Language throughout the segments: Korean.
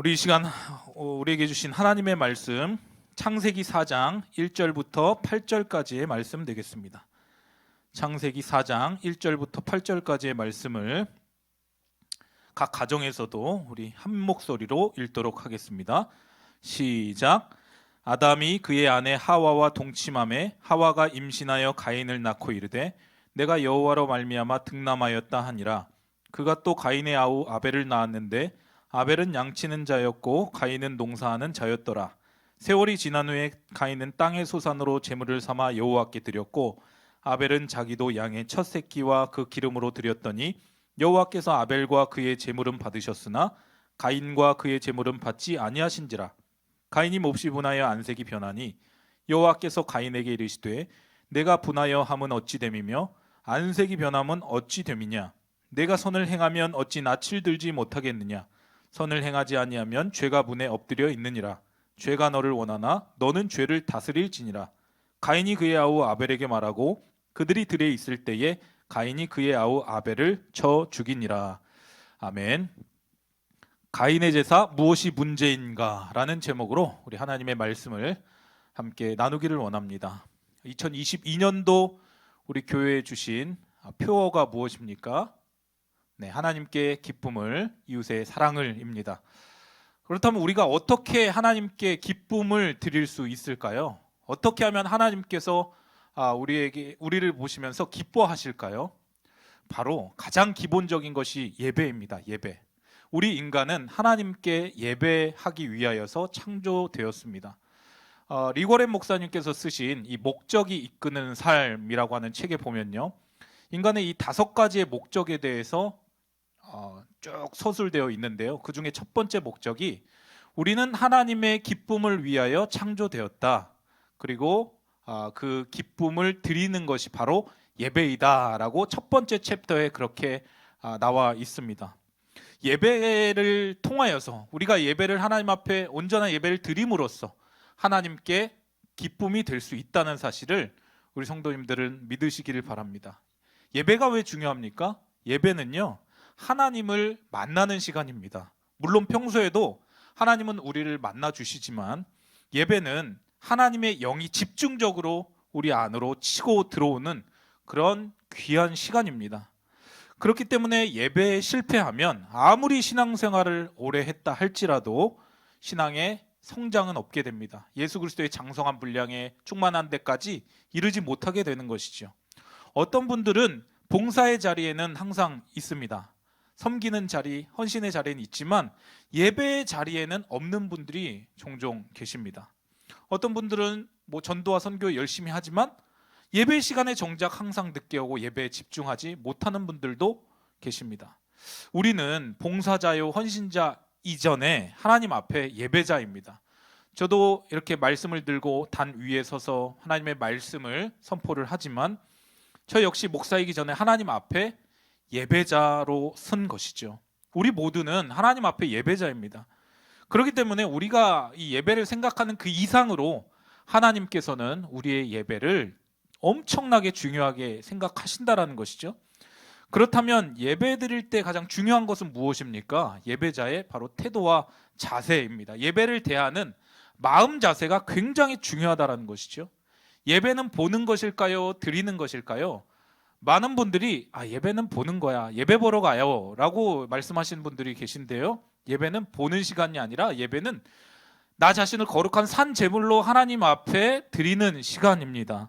우리 이 시간 우리에게 주신 하나님의 말씀 창세기 4장 1절부터 8절까지의 말씀 되겠습니다. 창세기 4장 1절부터 8절까지의 말씀을 각 가정에서도 우리 한 목소리로 읽도록 하겠습니다. 시작. 아담이 그의 아내 하와와 동침하매 하와가 임신하여 가인을 낳고 이르되 내가 여호와로 말미암아 득남하였다 하니라. 그가 또 가인의 아우 아벨을 낳았는데 아벨은 양치는 자였고 가인은 농사하는 자였더라. 세월이 지난 후에 가인은 땅의 소산으로 제물을 삼아 여호와께 드렸고 아벨은 자기도 양의 첫 새끼와 그 기름으로 드렸더니 여호와께서 아벨과 그의 제물은 받으셨으나 가인과 그의 제물은 받지 아니하신지라. 가인이 몹시 분하여 안색이 변하니 여호와께서 가인에게 이르시되 내가 분하여 함은 어찌 됨이며 안색이 변함은 어찌 됨이냐. 내가 선을 행하면 어찌 낯을 들지 못하겠느냐. 선을 행하지 아니하면 죄가 문에 엎드려 있느니라. 죄가 너를 원하나 너는 죄를 다스릴지니라. 가인이 그의 아우 아벨에게 말하고 그들이 들에 있을 때에 가인이 그의 아우 아벨을 쳐 죽이니라. 아멘. 가인의 제사 무엇이 문제인가? 라는 제목으로 우리 하나님의 말씀을 함께 나누기를 원합니다. 2022년도 우리 교회에 주신 표어가 무엇입니까? 네, 하나님께 기쁨을, 이웃의 사랑을 입니다. 그렇다면 우리가 어떻게 하나님께 기쁨을 드릴 수 있을까요? 어떻게 하면 하나님께서 우리를 보시면서 기뻐하실까요? 바로 가장 기본적인 것이 예배입니다. 예배. 우리 인간은 하나님께 예배하기 위하여서 창조되었습니다. 리거렌 목사님께서 쓰신 이 목적이 이끄는 삶이라고 하는 책에 보면요, 인간의 이 5가지의 목적에 대해서 쭉 서술되어 있는데요. 그 중에 첫 번째 목적이 우리는 하나님의 기쁨을 위하여 창조되었다. 그리고 그 기쁨을 드리는 것이 바로 예배이다라고 첫 번째 챕터에 그렇게 나와 있습니다. 예배를 통하여서 우리가 예배를 하나님 앞에 온전한 예배를 드림으로써 하나님께 기쁨이 될 수 있다는 사실을 우리 성도님들은 믿으시기를 바랍니다. 예배가 왜 중요합니까? 예배는요, 하나님을 만나는 시간입니다. 물론 평소에도 하나님은 우리를 만나 주시지만 예배는 하나님의 영이 집중적으로 우리 안으로 치고 들어오는 그런 귀한 시간입니다. 그렇기 때문에 예배에 실패하면 아무리 신앙생활을 오래 했다 할지라도 신앙의 성장은 없게 됩니다. 예수 그리스도의 장성한 분량에 충만한 데까지 이르지 못하게 되는 것이죠. 어떤 분들은 봉사의 자리에는 항상 있습니다. 섬기는 자리, 헌신의 자리는 있지만 예배의 자리에는 없는 분들이 종종 계십니다. 어떤 분들은 전도와 선교 열심히 하지만 예배 시간에 정작 항상 늦게 오고 예배에 집중하지 못하는 분들도 계십니다. 우리는 봉사자요 헌신자 이전에 하나님 앞에 예배자입니다. 저도 이렇게 말씀을 들고 단 위에 서서 하나님의 말씀을 선포를 하지만 저 역시 목사이기 전에 하나님 앞에 예배자로 선 것이죠. 우리 모두는 하나님 앞에 예배자입니다. 그렇기 때문에 우리가 이 예배를 생각하는 그 이상으로 하나님께서는 우리의 예배를 엄청나게 중요하게 생각하신다라는 것이죠. 그렇다면 예배 드릴 때 가장 중요한 것은 무엇입니까? 예배자의 바로 태도와 자세입니다. 예배를 대하는 마음 자세가 굉장히 중요하다라는 것이죠. 예배는 보는 것일까요? 드리는 것일까요? 많은 분들이 예배는 보는 거야, 예배 보러 가요 라고 말씀하시는 분들이 계신데요, 예배는 보는 시간이 아니라 예배는 나 자신을 거룩한 산 제물로 하나님 앞에 드리는 시간입니다.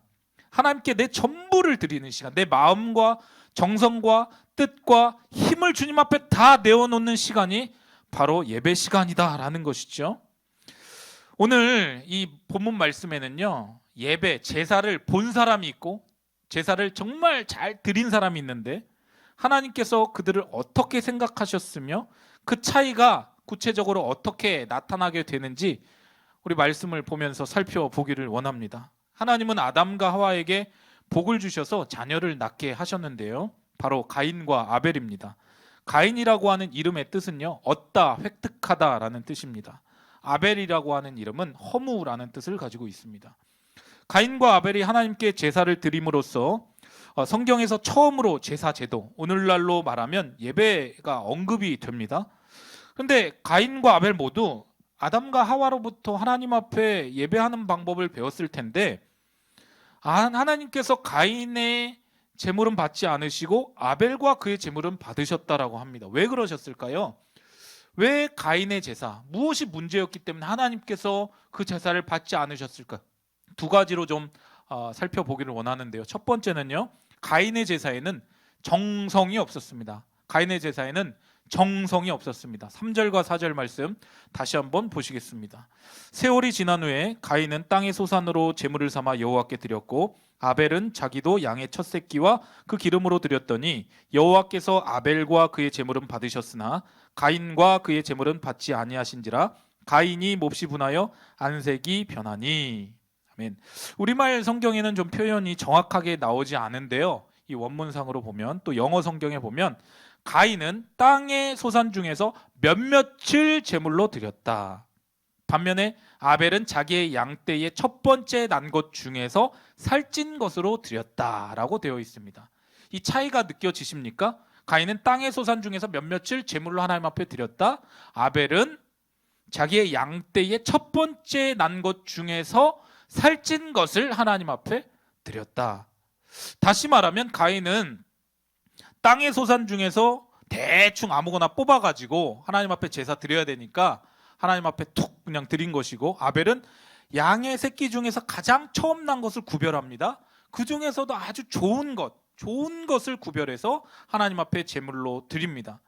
하나님께 내 전부를 드리는 시간, 내 마음과 정성과 뜻과 힘을 주님 앞에 다 내어놓는 시간이 바로 예배 시간이다라는 것이죠. 오늘 이 본문 말씀에는요, 예배, 제사를 본 사람이 있고 제사를 정말 잘 드린 사람이 있는데 하나님께서 그들을 어떻게 생각하셨으며 그 차이가 구체적으로 어떻게 나타나게 되는지 우리 말씀을 보면서 살펴보기를 원합니다. 하나님은 아담과 하와에게 복을 주셔서 자녀를 낳게 하셨는데요, 바로 가인과 아벨입니다. 가인이라고 하는 이름의 뜻은요, 얻다, 획득하다라는 뜻입니다. 아벨이라고 하는 이름은 허무라는 뜻을 가지고 있습니다. 가인과 아벨이 하나님께 제사를 드림으로써 성경에서 처음으로 제사 제도, 오늘날로 말하면 예배가 언급이 됩니다. 근데 가인과 아벨 모두 아담과 하와로부터 하나님 앞에 예배하는 방법을 배웠을 텐데 하나님께서 가인의 제물은 받지 않으시고 아벨과 그의 제물은 받으셨다라고 합니다. 왜 그러셨을까요? 왜 가인의 제사, 무엇이 문제였기 때문에 하나님께서 그 제사를 받지 않으셨을까? 두 가지로 좀 살펴보기를 원하는데요. 첫 번째는요, 가인의 제사에는 정성이 없었습니다. 가인의 제사에는 정성이 없었습니다. 3절과 4절 말씀 다시 한번 보시겠습니다. 세월이 지난 후에 가인은 땅의 소산으로 제물을 삼아 여호와께 드렸고 아벨은 자기도 양의 첫 새끼와 그 기름으로 드렸더니 여호와께서 아벨과 그의 제물은 받으셨으나 가인과 그의 제물은 받지 아니하신지라 가인이 몹시 분하여 안색이 변하니. 아멘. 우리말 성경에는 좀 표현이 정확하게 나오지 않은데요, 이 원문상으로 보면, 또 영어 성경에 보면 가인은 땅의 소산 중에서 몇몇을 제물로 드렸다. 반면에 아벨은 자기의 양떼의 첫 번째 난 것 중에서 살찐 것으로 드렸다라고 되어 있습니다. 이 차이가 느껴지십니까? 가인은 땅의 소산 중에서 몇몇을 제물로 하나님 앞에 드렸다. 아벨은 자기의 양떼의 첫 번째 난 것 중에서 살찐 것을 하나님 앞에 드렸다. 다시 말하면 가인은 땅의 소산 중에서 대충 아무거나 뽑아가지고 하나님 앞에 제사 드려야 되니까 하나님 앞에 툭 그냥 드린 것이고, 아벨은 양의 새끼 중에서 가장 처음 난 것을 구별합니다. 그 중에서도 아주 좋은 것을 구별해서 하나님 앞에 제물로 드립니다.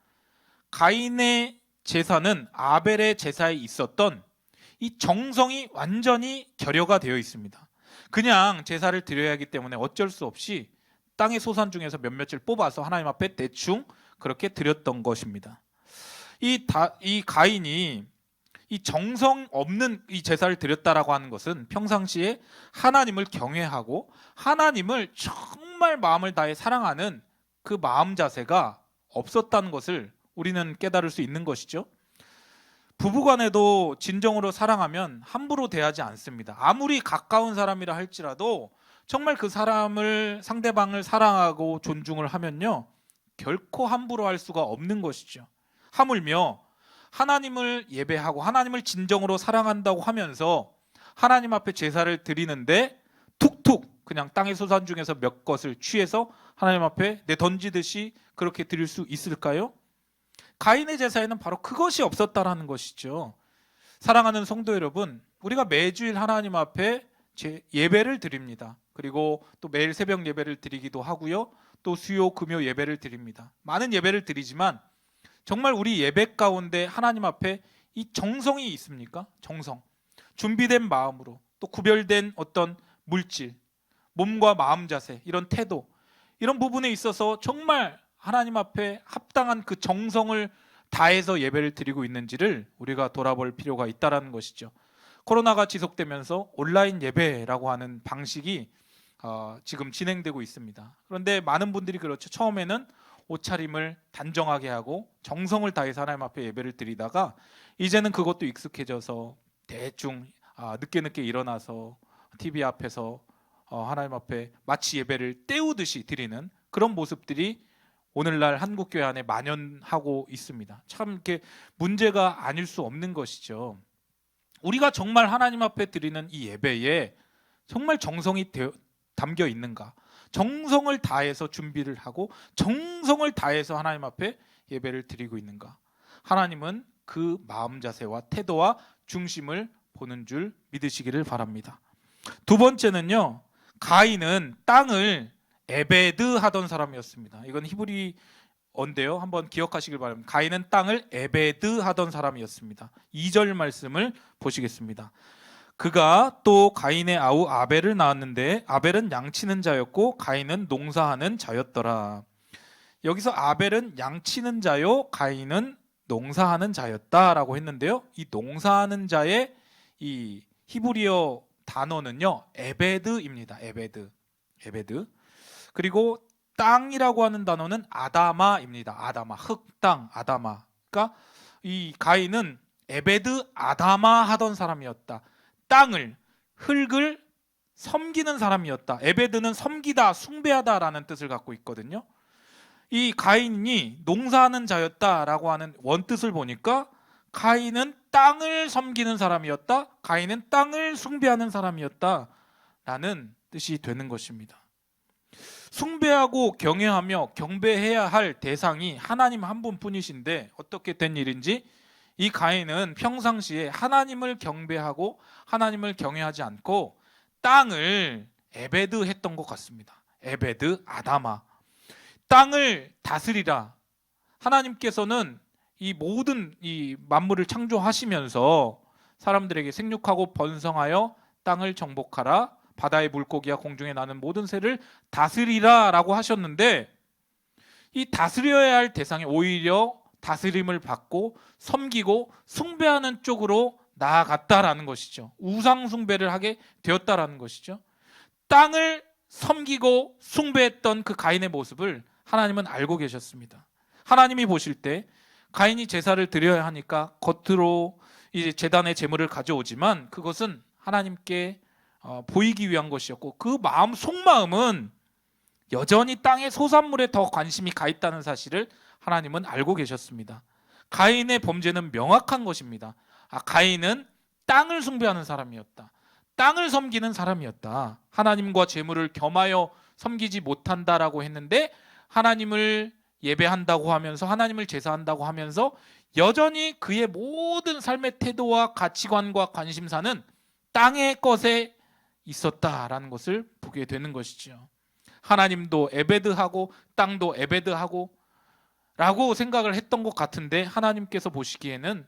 가인의 제사는 아벨의 제사에 있었던 이 정성이 완전히 결여가 되어 있습니다. 그냥 제사를 드려야 하기 때문에 어쩔 수 없이 땅의 소산 중에서 몇몇을 뽑아서 하나님 앞에 대충 그렇게 드렸던 것입니다. 이 가인이 이 정성 없는 이 제사를 드렸다라고 하는 것은 평상시에 하나님을 경외하고 하나님을 정말 마음을 다해 사랑하는 그 마음 자세가 없었다는 것을 우리는 깨달을 수 있는 것이죠. 부부간에도 진정으로 사랑하면 함부로 대하지 않습니다. 아무리 가까운 사람이라 할지라도 정말 그 상대방을 사랑하고 존중을 하면요, 결코 함부로 할 수가 없는 것이죠. 하물며 하나님을 예배하고 하나님을 진정으로 사랑한다고 하면서 하나님 앞에 제사를 드리는데 툭툭 그냥 땅의 소산 중에서 몇 것을 취해서 하나님 앞에 내던지듯이 그렇게 드릴 수 있을까요? 가인의 제사에는 바로 그것이 없었다라는 것이죠. 사랑하는 성도 여러분, 우리가 매주일 하나님 앞에 예배를 드립니다. 그리고 또 매일 새벽 예배를 드리기도 하고요, 또 수요 금요 예배를 드립니다. 많은 예배를 드리지만 정말 우리 예배 가운데 하나님 앞에 이 정성이 있습니까? 정성, 준비된 마음으로, 또 구별된 어떤 물질, 몸과 마음 자세, 이런 태도, 이런 부분에 있어서 정말 하나님 앞에 합당한 그 정성을 다해서 예배를 드리고 있는지를 우리가 돌아볼 필요가 있다는 것이죠. 코로나가 지속되면서 온라인 예배라고 하는 방식이 지금 진행되고 있습니다. 그런데 많은 분들이 그렇죠. 처음에는 옷차림을 단정하게 하고 정성을 다해서 하나님 앞에 예배를 드리다가 이제는 그것도 익숙해져서 대충 늦게 일어나서 TV 앞에서 하나님 앞에 마치 예배를 때우듯이 드리는 그런 모습들이 오늘날 한국교회 안에 만연하고 있습니다. 참 이렇게 문제가 아닐 수 없는 것이죠. 우리가 정말 하나님 앞에 드리는 이 예배에 정말 정성이 담겨 있는가? 정성을 다해서 준비를 하고 정성을 다해서 하나님 앞에 예배를 드리고 있는가? 하나님은 그 마음 자세와 태도와 중심을 보는 줄 믿으시기를 바랍니다. 두 번째는요, 가인은 땅을 에베드 하던 사람이었습니다. 이건 히브리어인데요, 한번 기억하시길 바랍니다. 가인은 땅을 에베드 하던 사람이었습니다. 2절 말씀을 보시겠습니다. 그가 또 가인의 아우 아벨을 낳았는데 아벨은 양치는 자였고 가인은 농사하는 자였더라. 여기서 아벨은 양치는 자요, 가인은 농사하는 자였다라고 했는데요, 이 농사하는 자의 이 히브리어 단어는요 에베드입니다. 에베드. 그리고 땅이라고 하는 단어는 아다마입니다. 아다마, 흙땅, 아다마. 그러니까 이 가인은 에베드 아다마 하던 사람이었다. 땅을, 흙을 섬기는 사람이었다. 에베드는 섬기다, 숭배하다라는 뜻을 갖고 있거든요. 이 가인이 농사하는 자였다라고 하는 원뜻을 보니까 가인은 땅을 섬기는 사람이었다. 가인은 땅을 숭배하는 사람이었다라는 뜻이 되는 것입니다. 숭배하고 경외하며 경배해야 할 대상이 하나님 한 분뿐이신데 어떻게 된 일인지 이 가인은 평상시에 하나님을 경배하고 하나님을 경외하지 않고 땅을 에베드 했던 것 같습니다. 에베드 아다마. 땅을 다스리라. 하나님께서는 이 모든 이 만물을 창조하시면서 사람들에게 생육하고 번성하여 땅을 정복하라. 바다의 물고기와 공중에 나는 모든 새를 다스리라 라고 하셨는데 이 다스려야 할 대상이 오히려 다스림을 받고 섬기고 숭배하는 쪽으로 나아갔다라는 것이죠. 우상 숭배를 하게 되었다라는 것이죠. 땅을 섬기고 숭배했던 그 가인의 모습을 하나님은 알고 계셨습니다. 하나님이 보실 때 가인이 제사를 드려야 하니까 겉으로 이제 제단의 제물을 가져오지만 그것은 하나님께 보이기 위한 것이었고 그 마음 속마음은 여전히 땅의 소산물에 더 관심이 가 있다는 사실을 하나님은 알고 계셨습니다. 가인의 범죄는 명확한 것입니다. 가인은 땅을 숭배하는 사람이었다. 땅을 섬기는 사람이었다. 하나님과 재물을 겸하여 섬기지 못한다라고 했는데 하나님을 예배한다고 하면서 하나님을 제사한다고 하면서 여전히 그의 모든 삶의 태도와 가치관과 관심사는 땅의 것에 있었다라는 것을 보게 되는 것이죠. 하나님도 에베드하고 땅도 에베드하고 라고 생각을 했던 것 같은데 하나님께서 보시기에는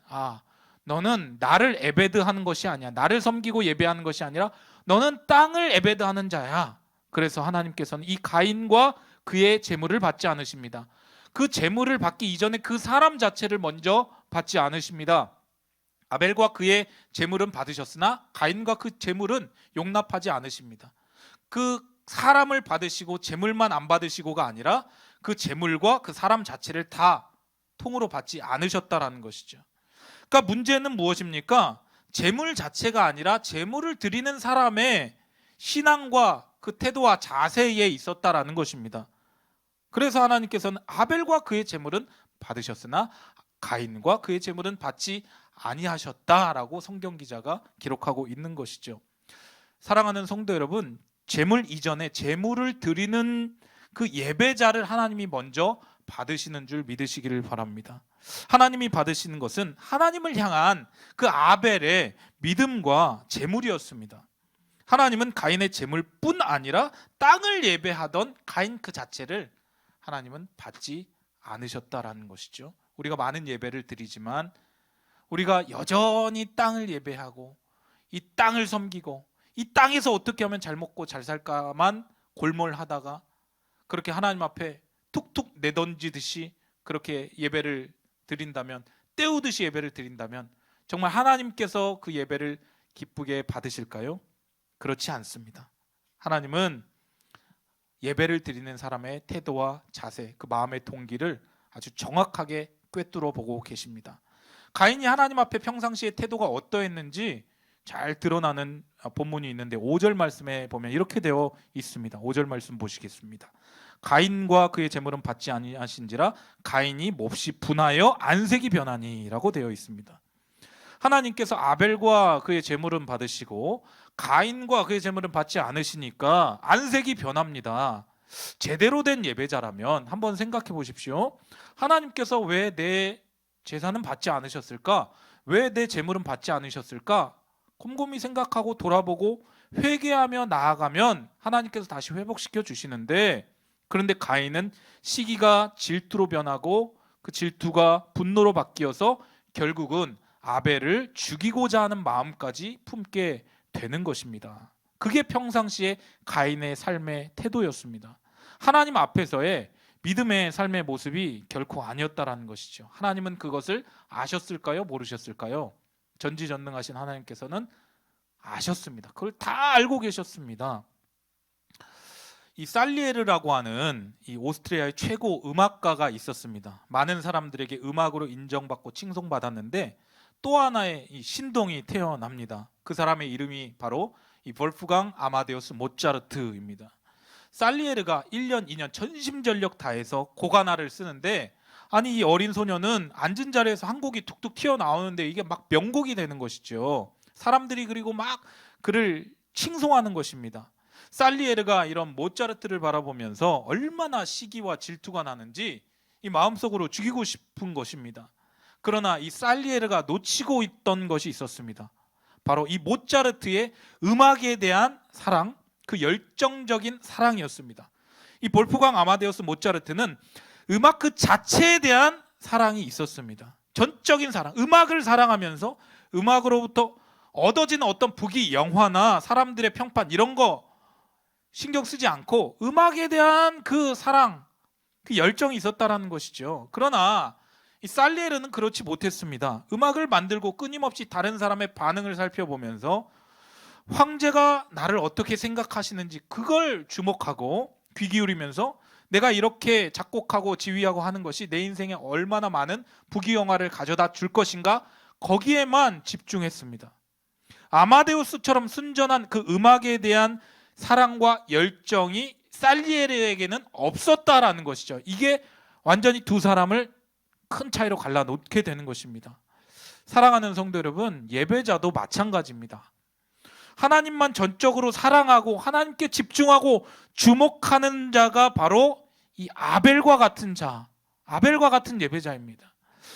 너는 나를 에베드하는 것이 아니야. 나를 섬기고 예배하는 것이 아니라 너는 땅을 에베드하는 자야. 그래서 하나님께서는 이 가인과 그의 재물을 받지 않으십니다. 그 재물을 받기 이전에 그 사람 자체를 먼저 받지 않으십니다. 아벨과 그의 재물은 받으셨으나 가인과 그 재물은 용납하지 않으십니다. 그 사람을 받으시고 재물만 안 받으시고가 아니라 그 재물과 그 사람 자체를 다 통으로 받지 않으셨다라는 것이죠. 그러니까 문제는 무엇입니까? 재물 자체가 아니라 재물을 드리는 사람의 신앙과 그 태도와 자세에 있었다라는 것입니다. 그래서 하나님께서는 아벨과 그의 재물은 받으셨으나 가인과 그의 재물은 받지 아니하셨다라고 성경 기자가 기록하고 있는 것이죠. 사랑하는 성도 여러분, 재물 이전에 재물을 드리는 그 예배자를 하나님이 먼저 받으시는 줄 믿으시기를 바랍니다. 하나님이 받으시는 것은 하나님을 향한 그 아벨의 믿음과 재물이었습니다. 하나님은 가인의 재물뿐 아니라 땅을 예배하던 가인 그 자체를 하나님은 받지 않으셨다라는 것이죠. 우리가 많은 예배를 드리지만 우리가 여전히 땅을 예배하고 이 땅을 섬기고 이 땅에서 어떻게 하면 잘 먹고 잘 살까만 골몰하다가 그렇게 하나님 앞에 툭툭 내던지듯이 그렇게 예배를 드린다면, 때우듯이 예배를 드린다면 정말 하나님께서 그 예배를 기쁘게 받으실까요? 그렇지 않습니다. 하나님은 예배를 드리는 사람의 태도와 자세, 그 마음의 동기를 아주 정확하게 꿰뚫어 보고 계십니다. 가인이 하나님 앞에 평상시의 태도가 어떠했는지 잘 드러나는 본문이 있는데 5절 말씀에 보면 이렇게 되어 있습니다. 5절 말씀 보시겠습니다. 가인과 그의 재물은 받지 아니하신지라 가인이 몹시 분하여 안색이 변하니라고 되어 있습니다. 하나님께서 아벨과 그의 재물은 받으시고 가인과 그의 재물은 받지 않으시니까 안색이 변합니다. 제대로 된 예배자라면 한번 생각해 보십시오. 하나님께서 왜 내 제사는 받지 않으셨을까? 왜 내 재물은 받지 않으셨을까? 곰곰이 생각하고 돌아보고 회개하며 나아가면 하나님께서 다시 회복시켜 주시는데, 그런데 가인은 시기가 질투로 변하고 그 질투가 분노로 바뀌어서 결국은 아벨을 죽이고자 하는 마음까지 품게 되는 것입니다. 그게 평상시에 가인의 삶의 태도였습니다. 하나님 앞에서의 믿음의 삶의 모습이 결코 아니었다라는 것이죠. 하나님은 그것을 아셨을까요? 모르셨을까요? 전지전능하신 하나님께서는 아셨습니다. 그걸 다 알고 계셨습니다. 이 살리에르라고 하는 이 오스트리아의 최고 음악가가 있었습니다. 많은 사람들에게 음악으로 인정받고 칭송받았는데 또 하나의 이 신동이 태어납니다. 그 사람의 이름이 바로 이 볼프강 아마데우스 모차르트입니다. 살리에르가 1년, 2년 전심전력 다해서 고가나를 쓰는데 아니 이 어린 소녀는 앉은 자리에서 한 곡이 툭툭 튀어나오는데 이게 막 명곡이 되는 것이죠. 사람들이 그리고 막 그를 칭송하는 것입니다. 살리에르가 이런 모차르트를 바라보면서 얼마나 시기와 질투가 나는지 이 마음속으로 죽이고 싶은 것입니다. 그러나 이 살리에르가 놓치고 있던 것이 있었습니다. 바로 이 모차르트의 음악에 대한 사랑, 그 열정적인 사랑이었습니다. 이 볼프강 아마데우스 모차르트는 음악 그 자체에 대한 사랑이 있었습니다. 전적인 사랑, 음악을 사랑하면서 음악으로부터 얻어지는 어떤 부귀, 영화나 사람들의 평판 이런 거 신경 쓰지 않고 음악에 대한 그 사랑, 그 열정이 있었다라는 것이죠. 그러나 이 살리에르는 그렇지 못했습니다. 음악을 만들고 끊임없이 다른 사람의 반응을 살펴보면서 황제가 나를 어떻게 생각하시는지 그걸 주목하고 귀 기울이면서 내가 이렇게 작곡하고 지휘하고 하는 것이 내 인생에 얼마나 많은 부귀영화를 가져다 줄 것인가 거기에만 집중했습니다. 아마데우스처럼 순전한 그 음악에 대한 사랑과 열정이 살리에르에게는 없었다라는 것이죠. 이게 완전히 두 사람을 큰 차이로 갈라놓게 되는 것입니다. 사랑하는 성도 여러분, 예배자도 마찬가지입니다. 하나님만 전적으로 사랑하고 하나님께 집중하고 주목하는 자가 바로 이 아벨과 같은 자, 아벨과 같은 예배자입니다.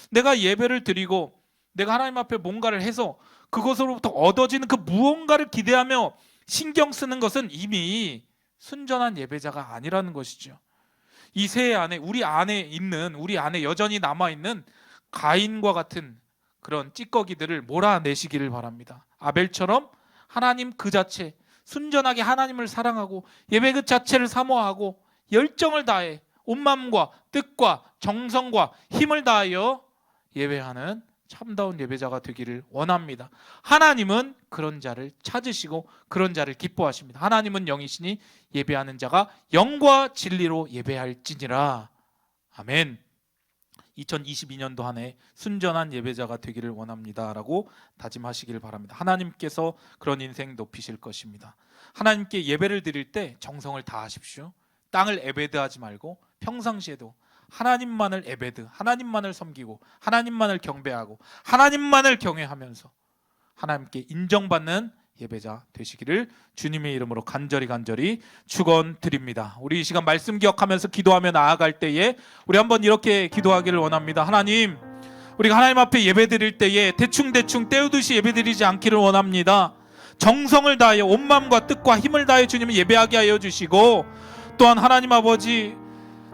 내가 예배를 드리고 내가 하나님 앞에 뭔가를 해서 그것으로부터 얻어지는 그 무언가를 기대하며 신경 쓰는 것은 이미 순전한 예배자가 아니라는 것이죠. 이 세계 안에 우리 안에 여전히 남아있는 가인과 같은 그런 찌꺼기들을 몰아내시기를 바랍니다. 아벨처럼 하나님 그 자체 순전하게 하나님을 사랑하고 예배 그 자체를 사모하고 열정을 다해 온 마음과 뜻과 정성과 힘을 다하여 예배하는 참다운 예배자가 되기를 원합니다. 하나님은 그런 자를 찾으시고 그런 자를 기뻐하십니다. 하나님은 영이시니 예배하는 자가 영과 진리로 예배할지니라. 아멘. 2022년도 한 해 순전한 예배자가 되기를 원합니다 라고 다짐하시기를 바랍니다. 하나님께서 그런 인생 높이실 것입니다. 하나님께 예배를 드릴 때 정성을 다하십시오. 땅을 에베드하지 말고 평상시에도 하나님만을 에베드, 하나님만을 섬기고 하나님만을 경배하고 하나님만을 경외하면서 하나님께 인정받는 예배자 되시기를 주님의 이름으로 간절히 축원드립니다. 우리 이 시간 말씀 기억하면서 기도하며 나아갈 때에 우리 한번 이렇게 기도하기를 원합니다. 하나님, 우리가 하나님 앞에 예배드릴 때에 대충 때우듯이 예배드리지 않기를 원합니다. 정성을 다하여 온 마음과 뜻과 힘을 다하여 주님을 예배하게 하여 주시고, 또한 하나님 아버지,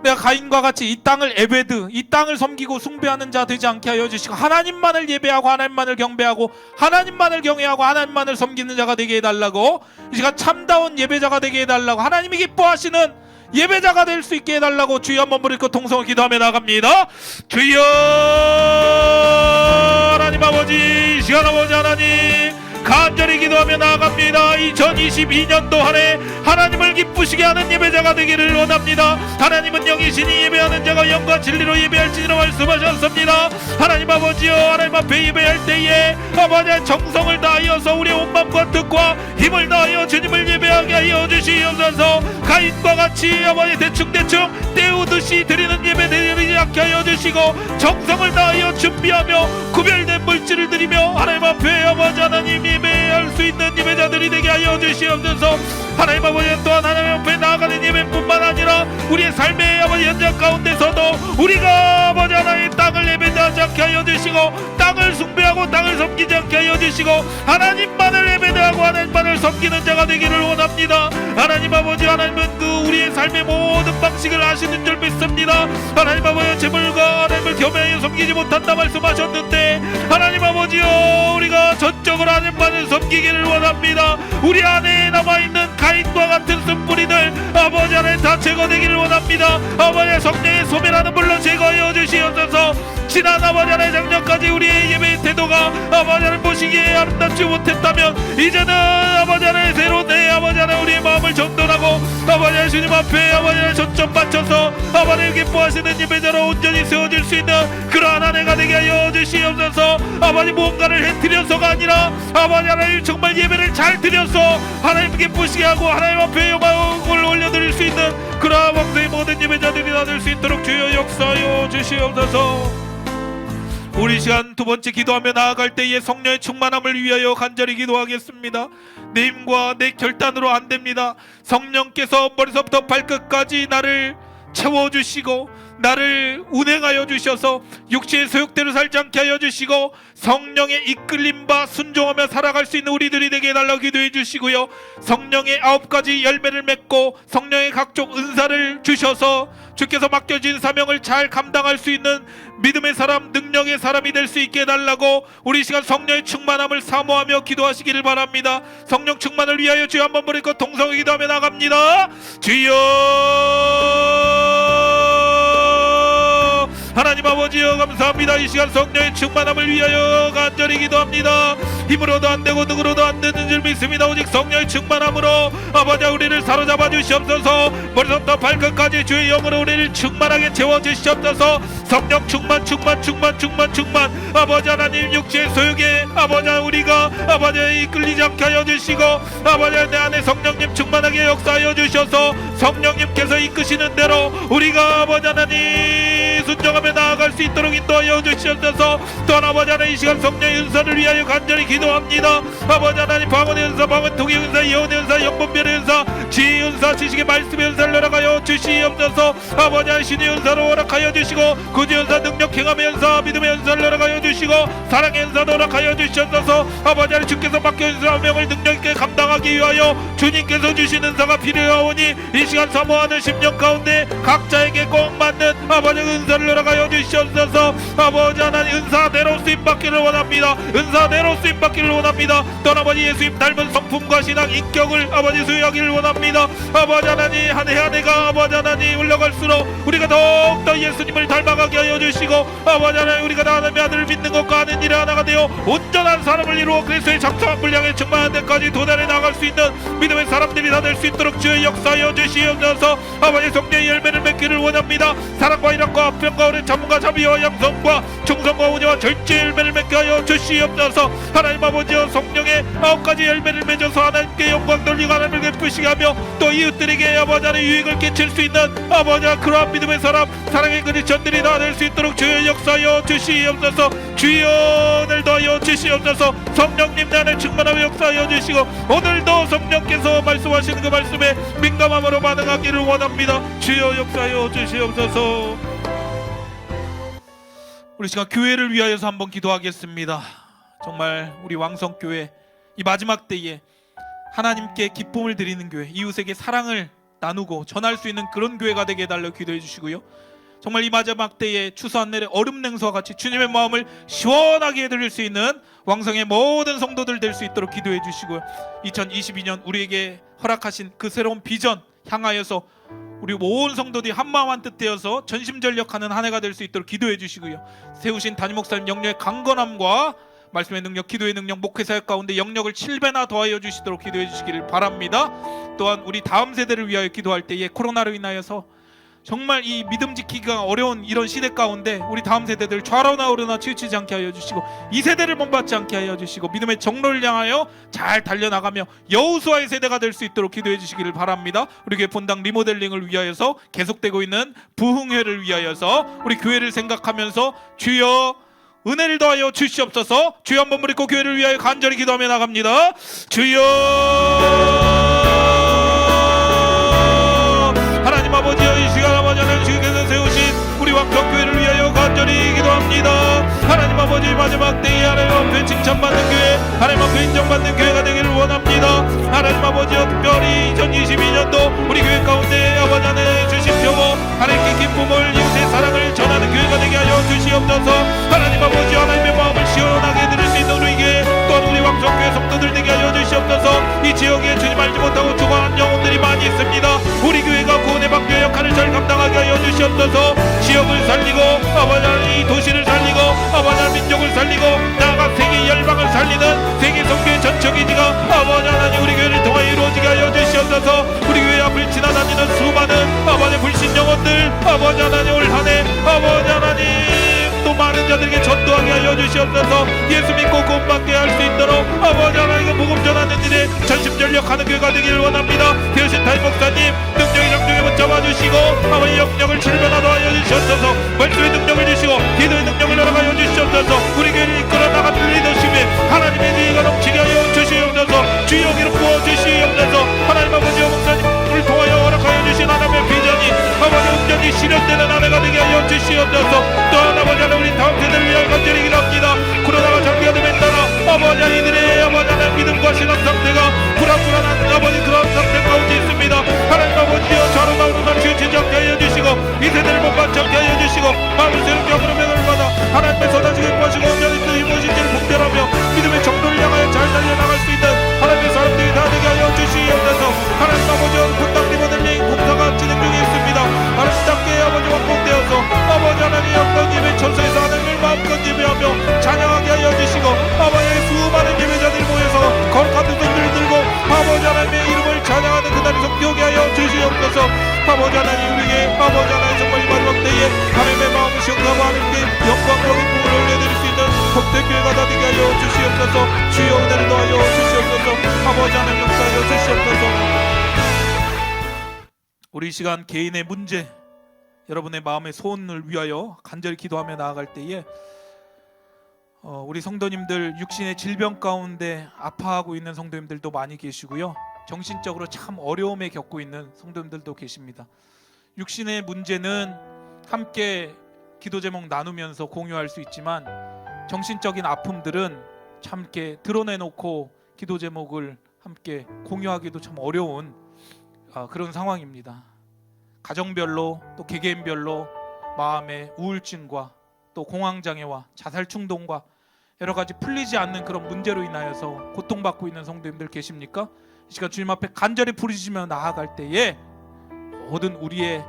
내가 가인과 같이 이 땅을 에베드, 이 땅을 섬기고 숭배하는 자 되지 않게 하여 주시고 하나님만을 예배하고 하나님만을 경배하고 하나님만을 경외하고 하나님만을 섬기는 자가 되게 해달라고, 이 시간 참다운 예배자가 되게 해달라고, 하나님이 기뻐하시는 예배자가 될 수 있게 해달라고 주여 한번 부르고 통성을 기도하며 나갑니다. 주여 하나님 아버지, 이 시간 아버지 하나님 간절히 기도하며 나아갑니다. 2022년도 한 해 하나님을 기쁘시게 하는 예배자가 되기를 원합니다. 하나님은 영이시니 예배하는 자가 영과 진리로 예배할지니라 말씀하셨습니다. 하나님 아버지여, 하나님 앞에 예배할 때에 아버지의 정성을 다하여서 우리의 온 마음과 뜻과 힘을 다하여 주님을 예배하게 하여 주시옵소서. 가인과 같이 아버지 대충 때우듯이 드리는 예배 드리지 않게 하여 주시고 정성을 다하여 준비하며 구별된 물질을 드리며 하나님 앞에 아버지 하나님 예배할 수 있는 예배자들이 되게 하여 주시옵소서. 하나님 아버지, 또한 하나님 앞에 나아가는 예배뿐만 아니라 우리의 삶의 아버지 현장 가운데서도 우리가 아버지 하나님 땅을 예배하지 않게 하여 주시고 땅을 숭배하고 땅을 섬기지 않게 하여 주시고 하나님만을 예배하고 하나님만을 섬기는 자가 되기를 원합니다. 하나님 아버지, 하나님은 그 우리의 삶의 모든 방식을 아시는 줄 믿습니다. 하나님 아버지, 재물과 하나님을 겸하여 섬기지 못한다 말씀하셨는데 하나님 아버지요, 우리가 전적으로 하나님만을 섬기기를 원합니다. 우리 안에 남아있는 가인과 같은 쓴뿌리들 아버지 하나님 다 제거되기를 원합니다. 아버지 성령의 소멸하는 불로 제거하여 주시옵소서. 지난 아버지 하나님 작년까지 우리의 예배의 태도가 아버지 하나님 보시기에 아름답지 못했다면 이제는 아버지 하나님 새로 내 아버지 하나님 우리의 마음을 정돈하고 아버지 주님 앞에 아버지 초점 맞춰서 아버지 기뻐하시는 예배자로 온전히 세워질 수 있는 그러한 한 해가 되게 하여 주시옵소서. 아버지 무언가를 해드려서가 아니라 아버지 하나님 정말 예배를 잘 드려서 하나님 기쁘시게 하고 하나님 앞에 영광을 올려드릴 수 있는 그러한 왕성의 모든 예배자들이 다 될 수 있도록 주여 역사하여 주시옵소서. 우리 시간 두 번째 기도하며 나아갈 때에 성령의 충만함을 위하여 간절히 기도하겠습니다. 내 힘과 내 결단으로 안 됩니다. 성령께서 머리서부터 발끝까지 나를 채워주시고 나를 운행하여 주셔서 육체의 소욕대로 살지 않게 하여 주시고 성령의 이끌림과 순종하며 살아갈 수 있는 우리들이 되게 해달라고 기도해 주시고요. 성령의 9가지 열매를 맺고 성령의 각종 은사를 주셔서 주께서 맡겨진 사명을 잘 감당할 수 있는 믿음의 사람, 능력의 사람이 될 수 있게 해달라고 우리 시간 성령의 충만함을 사모하며 기도하시기를 바랍니다. 성령 충만을 위하여 주여 한번 부르고 동성을 기도하며 나갑니다. 주여 하나님 아버지여 감사합니다. 이 시간 성령의 충만함을 위하여 간절히 기도합니다. 힘으로도 안되고 능으로도 안되는 줄 믿습니다. 오직 성령의 충만함으로 아버지 우리를 사로잡아 주시옵소서. 머리부터 발끝까지 주의 영으로 우리를 충만하게 채워주시옵소서. 성령 충만 아버지 하나님 육체의 소욕에 아버지 우리가 아버지 이끌리지 않게 하여 주시고 아버지 내 안에 성령님 충만하게 역사하여 주셔서 성령님께서 이끄시는 대로 우리가 아버지 하나님 순종하며 나아갈 수 있도록 인도하여 주시옵소서. 또한 아버지 하나님 이 시간 성령의 은사를 위하여 간절히 기도합니다. 아버지 하나님 방언의 은사, 방언통의 은사, 예언의 은사, 영분별의 은사, 지혜의 은사, 지식의 말씀의 은사를 허락하여 주시옵소서. 아버지 하나님 신의 은사로 허락하여 주시고 구주의 은사, 능력 행함의 은사, 믿음의 은사를 허락하여 주시고 사랑의 은사도 허락하여 주시옵소서. 아버지 하나님 주께서 맡겨주신 사명을 능력있게 감당하기 위하여 주님께서 주신 은사가 필요하오니 이 시간 사모하는 10년 가운데 각자에게 꼭 맞는 아버지 은사를 허락하여 주시옵소서. 아버지 하나님 은사대로 쓰임받기를 원합니다. 은사대로 쓰임받기를 원합니다. 또 아버지 예수님 닮은 성품과 신앙 인격을 아버지 소유하기를 원합니다. 아버지 하나님 한 해 한 해가 아버지 하나님 올라갈수록 우리가 더욱더 예수님을 닮아가게 하여 주시고 아버지 하나님 우리가 하나님의 아들을 믿는 것과 하는 일에 하나가 되어 온전한 사람을 이루어 그리스도의 장성한 분량에 충만한 데까지 도달해 나갈 수 있는 믿음의 사람들이 다 될 수 있도록 주의 역사하여 주시옵소서. 아버지 성령의 열매를 맺기를 원합니다. 사랑과 일함과 화평과 오랜 자문과 자비와 양성과 충성과 온유와 절제의 열매를 맺게 하여 주시옵소서. 하나님 아버지여 성령의 9가지 열매를 맺어서 하나님께 영광 돌리고 하나님을 기쁘시게 하며 또 이웃들에게 아버지 하나님 유익을 끼칠 수 있는 아버지 그러한 믿음의 사람 사랑의 그리스도인들이 다 될 수 있도록 주의 역사하여 주시옵소서. 주여 오늘도 하여 주시옵소서. 성령님 내 안에 충만하며 역사하여 주시고 오늘도 성령께서 말씀하시는 그 말씀에 민감함으로 반응하기를 원합니다. 주여 역사하여 주시옵소서. 우리 시간 교회를 위하여서 한번 기도하겠습니다. 정말 우리 왕성교회 이 마지막 때에 하나님께 기쁨을 드리는 교회, 이웃에게 사랑을 나누고 전할 수 있는 그런 교회가 되게 해달라고 기도해 주시고요. 정말 이 마지막 때에 추수한 날에 얼음 냉수와 같이 주님의 마음을 시원하게 해드릴 수 있는 왕성의 모든 성도들 될 수 있도록 기도해 주시고요. 2022년 우리에게 허락하신 그 새로운 비전 향하여서 우리 모든 성도들이 한마음 한뜻되어서 전심전력하는 한 해가 될 수 있도록 기도해 주시고요. 세우신 담임 목사님 영령의 강건함과 말씀의 능력, 기도의 능력, 목회 사역 가운데 영역을 7배나 더하여 주시도록 기도해 주시기를 바랍니다. 또한 우리 다음 세대를 위하여 기도할 때에 코로나로 인하여서 정말 이 믿음 지키기가 어려운 이런 시대 가운데 우리 다음 세대들 좌로나 우로나 치우치지 않게 하여 주시고 이 세대를 본받지 않게 하여 주시고 믿음의 정로를 향하여 잘 달려나가며 여호수아의 세대가 될 수 있도록 기도해 주시기를 바랍니다. 우리 교회 본당 리모델링을 위하여서 계속되고 있는 부흥회를 위하여서 우리 교회를 생각하면서 주여 은혜를 더하여 주시옵소서. 주여 한번 부르고 교회를 위하여 간절히 기도하며 나갑니다. 주여 하나님 아버지여 이 시간 아버지 하나님 주께서 세우신 우리 왕성교회를 위하여 간절히 기도합니다. 하나님 아버지 마지막 때에 하나님 앞에 칭찬받는 교회, 하나님 앞에 인정받는 교회가 되기를 원합니다. 하나님 아버지여 특별히 2022년도 우리 교회 가운데 아버지 하나님 주십시오. 하나님께 기쁨을 이웃의 사랑을 전하는 교회가 되게 하여 주시옵소서. 하나님 아버지 하나님의 마음을 시원하게 들을 수 있는 우리 교회 또한 우리 왕성교회 성도들 되게 하여 주시옵소서. 이 지역에 주님 알지 못하고 죽어가는 영혼들이 많이 있습니다. 우리 교회가 구원의 방주의 역할을 잘 감당하게 하여 주시옵소서. 지역을 살리고 아버지 하나님 이 도시를 살리고 아버지 하나님 민족을 살리고 나아가 세계 열방을 살리는 세계 성교의 전처기지가 아버지 하나님 우리 교회를 통하여 이루어지게 하여 주시옵소서. 우리 교회 앞을 지나다니는 아버지 하나님 올 한해 아버지 하나님 또 많은 자들에게 전도하게 하여 주시옵소서. 예수 믿고 구원받게 할 수 있도록 아버지 하나님 복음 전하는 일에 전심전력하는 교회가 되기를 원합니다. 대신 타임 목사님 능력의 장중에 붙잡아 주시고 아버지 영역을 질변하도록 하여 주시옵소서. 말씀의 능력을 주시고 기도의 능력을 허락하여 주시옵소서. 우리 교회를 이끌어 나가는 리더십에 하나님의 지혜가 넘치게 하여 주시옵소서. 주여 기름 부어 주시옵소서. 하나님 아버지 목사님을 통하여 허락하여 주신 하나님의 비전이 아버지 온전히 실현되는 한 해가 되게 하여 주시옵소서. 또한 아버지 하나님 우리 다음 세대를 위하여 간절히 기도합니다. 코로나가 장기가 되면 따라 아버지 이들의 아버지 하나님 믿음과 신앙 상태가 불안불안한 아버지 그런 상태 가운데 있습니다. 하나님 아버지여 좌로나우로 넘치지 않게 하여 주시고 이 세대를 못 받지 않게 하여 주시고 마음을 새롭게 하므로 매달마다 하나님의 선하시고 구하시고 온전히 또 이루어진지를 분별하며 믿음의 정도를 향하여 잘 달려나갈 수 있는 하나님의 사람들이 다 되게 하여 주시옵소서. 하나님 아버지여 분당 리버들링 공사가 진행 중에 있습니다. 아름답게 아버지 완공되어서 아버지 하나님 영광님의 천사에서 하나님을 마음껏 예배하며 찬양하게 하여 주시고 아버지의 수많은 예배자들이 모여서 거룩한 두 손들을 들고 아버지 하나님의 이름을 찬양하는 그날이 성교게 하여 주시옵소서. 아버지 하나님 우리에게 아버지 하나님 정말 이 마지막 때에 하나님의 마음을 시험하고 하나님께 영광과 기쁨을 올려드릴 수 있는 복된교회가 다 되게 하여 주시옵소서. 주여 은혜를 더하여 주시옵소서. 아버지 하나님 역사하여 주시옵소서. 우리 이 시간 개인의 문제 여러분의 마음의 소원을 위하여 간절히 기도하며 나아갈 때에 우리 성도님들 육신의 질병 가운데 아파하고 있는 성도님들도 많이 계시고요. 정신적으로 참 어려움에 겪고 있는 성도님들도 계십니다. 육신의 문제는 함께 기도 제목 나누면서 공유할 수 있지만 정신적인 아픔들은 참 이렇게 드러내놓고 기도 제목을 함께 공유하기도 참 어려운 그런 상황입니다. 가정별로 또 개개인별로 마음의 우울증과 또 공황장애와 자살 충동과 여러 가지 풀리지 않는 그런 문제로 인하여서 고통받고 있는 성도님들 계십니까? 이 시간 주님 앞에 간절히 부르짖으며 나아갈 때에 모든 우리의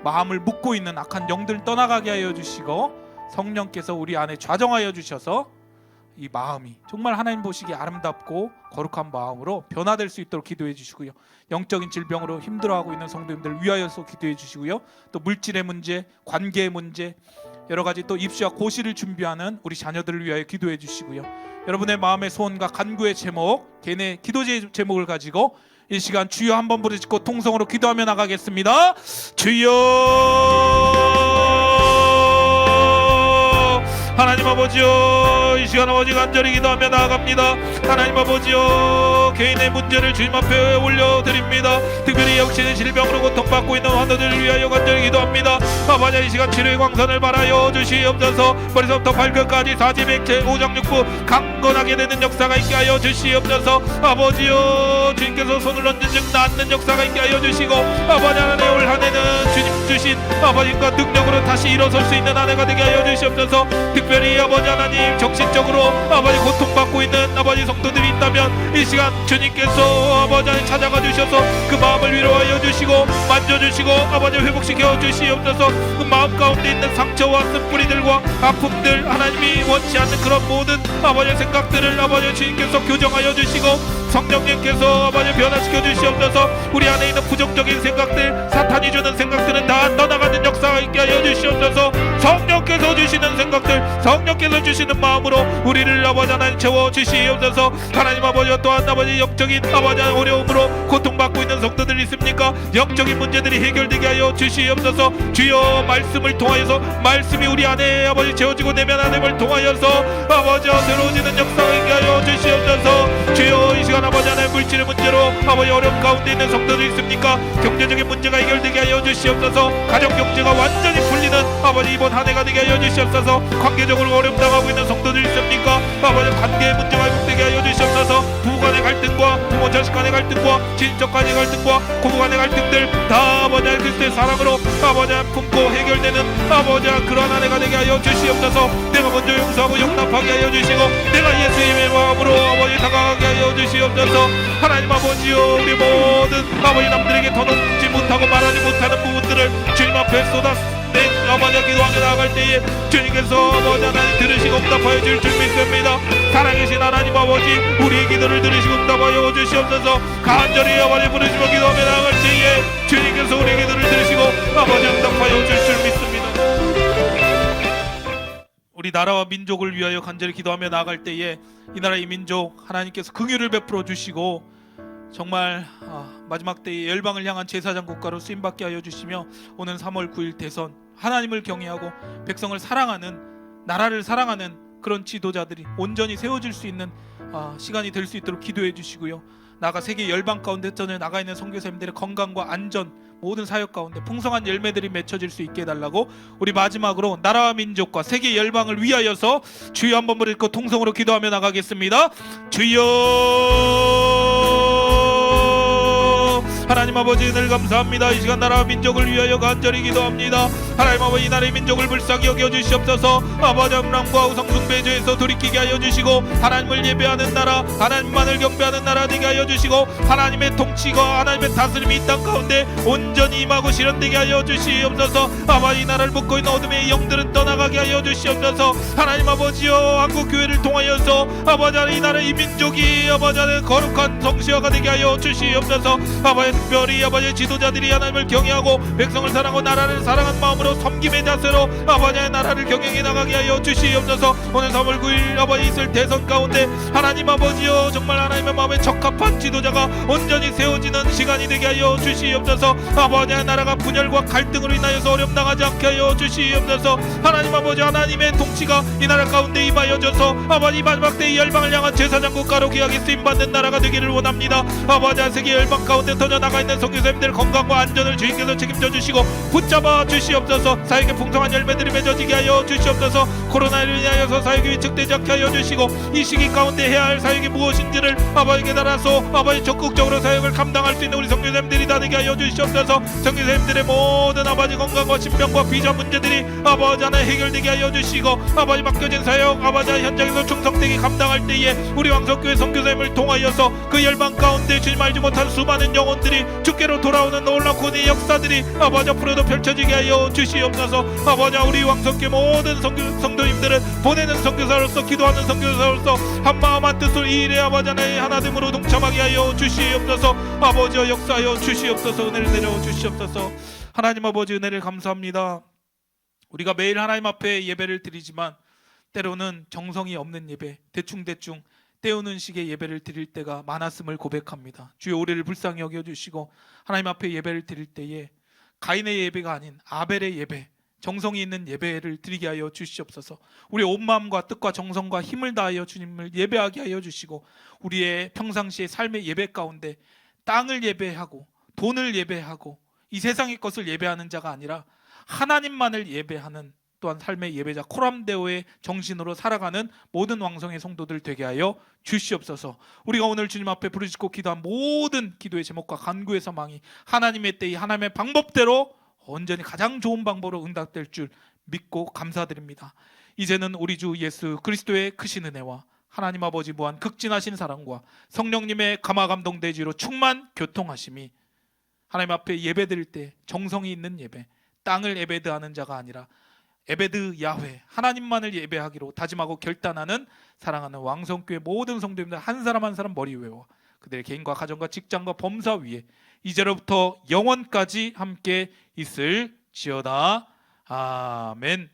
마음을 묶고 있는 악한 영들 떠나가게 하여 주시고 성령께서 우리 안에 좌정하여 주셔서 이 마음이 정말 하나님 보시기에 아름답고 거룩한 마음으로 변화될 수 있도록 기도해 주시고요. 영적인 질병으로 힘들어하고 있는 성도님들 위하여서 기도해 주시고요. 또 물질의 문제, 관계의 문제, 여러 가지 또 입시와 고시를 준비하는 우리 자녀들을 위하여 기도해 주시고요. 여러분의 마음의 소원과 간구의 제목, 개인의 기도 제목을 가지고 이 시간 주여 한번 부르짖고 통성으로 기도하며 나가겠습니다. 주여 하나님 아버지여 이 시간 아버지 간절히 기도하며 나아갑니다. 하나님 아버지여 개인의 문제를 주님 앞에 올려드립니다. 특별히 영신의 질병으로 고통받고 있는 환우들을 위하여 간절히 기도합니다. 아버지 이 시간 치료의 광선을 바라여 주시옵소서. 머리서부터 발끝까지 사지백체 오장육부 강건하게 되는 역사가 있게 하여 주시옵소서. 아버지여 주님께서 손을 얹은 즉 낫는 역사가 있게 하여 주시고 아버지 하나님 올 한해는 주님 주신 아버지과 능력으로 다시 일어설 수 있는 한 해가 되게 하여 주시옵소서. 특별히 아버지 하나님 정신적으로 아버지 고통받고 있는 아버지 성도들이 있다면 이 시간 주님께서 아버지 하나님 찾아가 주셔서 그 마음을 위로하여 주시고 만져주시고 아버지 회복시켜 주시옵소서. 그 마음 가운데 있는 상처와 쓴뿌리들과 아픔들 하나님이 원치 않는 그런 모든 아버지의 생각들을 아버지 주님께서 교정하여 주시고 성령님께서 아버지 변화시켜 주시옵소서. 우리 안에 있는 부정적인 생각들 사탄이 주는 생각들은 다 떠나가는 역사가 있게 하여 주시옵소서. 성령께서 주시는 생각들 성령께서 주시는 마음으로 우리를 아버지 하나님 채워 주시옵소서. 하나님 아버지 또한 아버지 영적인 아버지 어려움으로 고통받고 있는 성도들 있습니까? 영적인 문제들이 해결되게 하여 주시옵소서. 주여 말씀을 통하여서 말씀이 우리 안에 아버지 채워지고 내면 하나님을 통하여서 아버지 새로워지는 역사가 있게 하여 주시옵소서. 주여 이 시간 아버지 하나님 물질의 문제로 아버지 어려움 가운데 있는 성도들 있습니까? 경제적인 문제가 해결되게 하여 주시옵소서. 가정 경제가 완전히 풀리는 아버지 이번 한 해가 되게 하여 주시옵소서. 관계적으로 어려움 당하고 있는 성도들 있습니까? 아버지 관계의 문제가 회복되게 하여 주시옵소서. 부부간의 갈등과 부모 자식 간의 갈등과 친척 간의 갈등과 고부 간의 갈등들 다 아버지 그리스도의 사랑으로 아버지 품고 해결되는 아버지 그러한 한 해가 되게 하여 주시옵소서. 내가 먼저 용서하고 용납하게 하여 주시고 내가 예수님의 마음으로 아버지 다가가게 하여 주시옵소서. 하나님 아버지요 우리 모든 아버지 남들에게 더넘지 못하고 말하지 못하는 부분들을 주님 앞에 쏟아내 아버지 기도하며 나아갈 때에 주님께서 아버지 하나님 들으시고 응답하여 줄 줄 믿습니다. 살아계신 하나님 아버지 우리의 기도를 들으시고 응답하여 주시옵소서. 간절히 아버지 부르시며 기도하며 나아갈 때에 주님께서 우리의 기도를 들으시고 아버지 응답하여 줄 줄 믿습니다. 우리 나라와 민족을 위하여 간절히 기도하며 나아갈 때에 이 나라의 민족 하나님께서 긍휼을 베풀어 주시고 정말 마지막 때에 열방을 향한 제사장 국가로 쓰임받게 하여 주시며 오는 3월 9일 대선 하나님을 경외하고 백성을 사랑하는 나라를 사랑하는 그런 지도자들이 온전히 세워질 수 있는 시간이 될 수 있도록 기도해 주시고요. 나아가 세계 열방 가운데 전에 나가 있는 선교사님들의 건강과 안전 모든 사역 가운데 풍성한 열매들이 맺혀질 수 있게 해달라고 우리 마지막으로 나라와 민족과 세계 열방을 위하여서 주여 한번 부르고 통성으로 기도하며 나가겠습니다. 주여 하나님 아버지 은혜를 감사합니다. 이 시간 나라와 민족을 위하여 간절히 기도합니다. 하나님 아버지 이 나라의 민족을 불쌍히 여겨주시옵소서. 아버지 음란과 우상숭배의 죄에서 돌이키게 하여 주시고 하나님을 예배하는 나라 하나님만을 경배하는 나라 되게 하여 주시고 하나님의 통치가 하나님의 다스림이 이 땅 가운데 온전히 임하고 실현되게 하여 주시옵소서. 아버지 이 나라를 묶고 있는 어둠의 영들은 떠나가게 하여 주시옵소서. 하나님 아버지여 한국교회를 통하여서 아버지 하나님 이 나라의 이 민족이 아버지 하나님 거룩한 성시화가 되게 하여 주시옵소서. 아버지 특별히 아버지 지도자들이 하나님을 경외하고 백성을 사랑하고 나라를 사랑하는 마음으로 섬김의 자세로 아버지의 나라를 경영해 나가게 하여 주시옵소서. 오늘 3월 9일 아버지 있을 대선 가운데 하나님 아버지여 정말 하나님의 마음에 적합한 지도자가 온전히 세워지는 시간이 되게 하여 주시옵소서. 아버지의 나라가 분열과 갈등으로 인하여서 어려움 당하지 않게 하여 주시옵소서. 하나님 아버지 하나님의 통치가 이 나라 가운데 임하여져서 아버지 마지막 때의 열방을 향한 제사장 국가로 귀하게 쓰임받는 나라가 되기를 원합니다. 아버지 세계 열방 가운데 터져 나가 있는 선교사님들 건강과 안전을 주님께서 책임져 주시고 붙잡아 주시옵소서. 사역의 풍성한 열매들이 맺어지게 하여 주시옵소서. 코로나로 인하여서 사역이 위축되지 않게 하여 주시고 이 시기 가운데 해야 할 사역이 무엇인지를 아버지께 따라서 아버지 적극적으로 사역을 감당할 수 있는 우리 선교사님들이 다 되게 하여 주시옵소서. 선교사님들의 모든 아버지 건강과 신병과 비자 문제들이 아버지 하나 해결되게 하여 주시고 아버지 맡겨진 사역 아버지 현장에서 충성되게 감당할 때에 우리 왕석교회 선교사님을 통하여서 그 열방 가운데 주님 알지 못한 수많은 영혼들이 주께로 돌아오는 놀랍고 의 역사들이 아버지 앞으로도 펼쳐지게 하여 주시옵소서. 아버지 우리 왕석교회 모든 성도님들은 보내는 선교사로서 기도하는 선교사로서 한마음 한뜻으로 이 일에 아버지 하나됨으로 동참하게 하여 주시옵소서. 아버지여 역사하여 주시옵소서. 은혜를 내려 주시옵소서. 하나님 아버지 은혜를 감사합니다. 우리가 매일 하나님 앞에 예배를 드리지만 때로는 정성이 없는 예배 대충대충 때우는 식의 예배를 드릴 때가 많았음을 고백합니다. 주여 우리를 불쌍히 여겨주시고 하나님 앞에 예배를 드릴 때에 가인의 예배가 아닌 아벨의 예배 정성이 있는 예배를 드리게 하여 주시옵소서. 우리의 온 마음과 뜻과 정성과 힘을 다하여 주님을 예배하게 하여 주시고 우리의 평상시의 삶의 예배 가운데 땅을 예배하고 돈을 예배하고 이 세상의 것을 예배하는 자가 아니라 하나님만을 예배하는 또한 삶의 예배자 코람데오의 정신으로 살아가는 모든 왕성의 성도들 되게 하여 주시옵소서. 우리가 오늘 주님 앞에 부르짖고 기도한 모든 기도의 제목과 간구의 소망이 하나님의 때에 하나님의 방법대로 온전히 가장 좋은 방법으로 응답될 줄 믿고 감사드립니다. 이제는 우리 주 예수 그리스도의 크신 은혜와 하나님 아버지 무한 극진하신 사랑과 성령님의 감화감동대지로 충만 교통하심이 하나님 앞에 예배드릴 때 정성이 있는 예배 땅을 예배드하는 자가 아니라 에베드 야훼 하나님만을 예배하기로 다짐하고 결단하는 사랑하는 왕성교회 모든 성도님들 한 사람 한 사람 머리 위와 그들의 개인과 가정과 직장과 범사 위에 이제로부터 영원까지 함께 있을지어다. 아멘.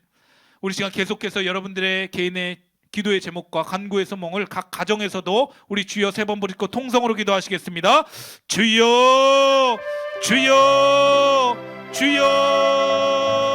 우리 시간 계속해서 여러분들의 개인의 기도의 제목과 간구의 소망을 각 가정에서도 우리 주여 3번 부르짖고 통성으로 기도하시겠습니다. 주여 주여 주여